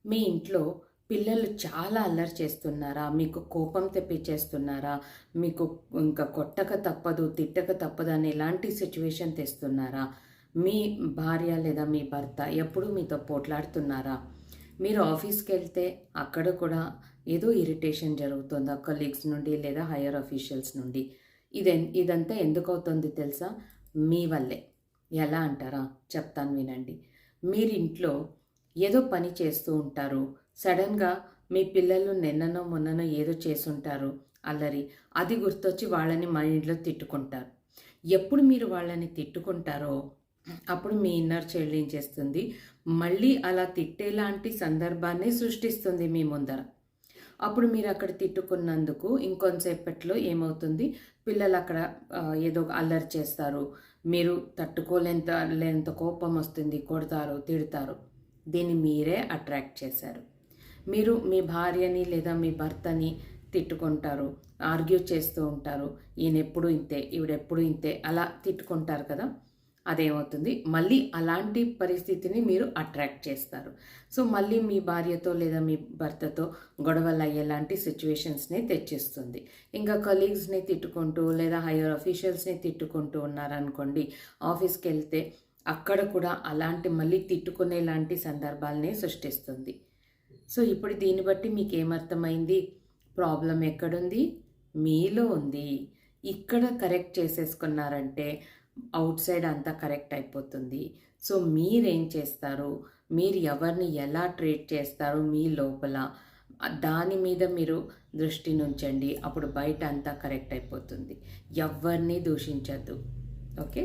మీ ఇంట్లో పిల్లలు చాలా అల్లరి చేస్తున్నారా? మీకు కోపం తెప్పించేస్తున్నారా? మీకు ఇంకా కొట్టక తప్పదు, తిట్టక తప్పదు అని ఎలాంటి సిట్యుయేషన్ తెస్తున్నారా? మీ భార్య లేదా మీ భర్త ఎప్పుడూ మీతో పోట్లాడుతున్నారా? మీరు ఆఫీస్‌కెళ్తే అక్కడ కూడా ఏదో ఇరిటేషన్ జరుగుతుందా కలీగ్స్ నుండి లేదా హైయర్ అఫీషియల్స్ నుండి? ఇదంతా ఎందుకవుతుంది తెలుసా? మీ వల్లే. ఎలా అంటారా? చెప్తాను వినండి. మీరింట్లో ఏదో పని చేస్తూ ఉంటారు. సడన్‌గా మీ పిల్లలు నిన్ననో, మొన్ననో ఏదో చేసుంటారు అల్లరి. అది గుర్తొచ్చి వాళ్ళని మైండ్‌లో తిట్టుకుంటారు. ఎప్పుడు మీరు వాళ్ళని తిట్టుకుంటారో, అప్పుడు మీ ఇన్నర్ చైల్డ్ ఏం చేస్తుంది, మళ్ళీ అలా తిట్టేలాంటి సందర్భాన్ని సృష్టిస్తుంది మీ ముందర. అప్పుడు మీరక్కడ తిట్టుకున్నందుకు ఇంకొంసేపట్లో ఏమవుతుంది, పిల్లలక్కడ ఏదో అల్లరి చేస్తారు. మీరు లేనంత కోపమొస్తుంది. కొడతారు, తిడతారు. దీన్ని మీరే అట్రాక్ట్ చేశారు. మీరు మీ భార్యని లేదా మీ భర్తని తిట్టుకుంటారు, ఆర్గ్యూ చేస్తూ ఉంటారు. ఈయనెప్పుడు ఇంతే, ఈవిడెప్పుడు ఇంతే అలా తిట్టుకుంటారు కదా! అదేమవుతుంది, మళ్ళీ అలాంటి పరిస్థితిని మీరు అట్రాక్ట్ చేస్తారు. సో, మళ్ళీ మీ భార్యతో లేదా మీ భర్తతో గొడవలయ్యేలాంటి సిట్యుయేషన్స్‌ని తెచ్చిస్తుంది. ఇంకా కలీగ్స్‌ని తిట్టుకుంటూ లేదా హైయర్ అఫీషియల్స్‌ని తిట్టుకుంటూ ఉన్నారనుకోండి, ఆఫీస్‌కెళ్తే అక్కడ కూడా అలాంటి మళ్ళీ తిట్టుకునేలాంటి సందర్భాలనే సృష్టిస్తుంది. సో, ఇప్పుడు దీన్ని బట్టి మీకేమర్థమైంది? ప్రాబ్లమ్ ఎక్కడుంది? మీలో ఉంది. ఇక్కడ కరెక్ట్ చేసేసుకున్నారంటే ఔట్ సైడ్ అంతా కరెక్ట్ అయిపోతుంది. సో, మీరేం చేస్తారు? మీరు ఎవరిని ఎలా ట్రీట్ చేస్తారు మీ లోపల, దాని మీద మీరు దృష్టినుంచండి. అప్పుడు బయట అంతా కరెక్ట్ అయిపోతుంది. ఎవ్వరిని దూషించొద్దు. ఓకే?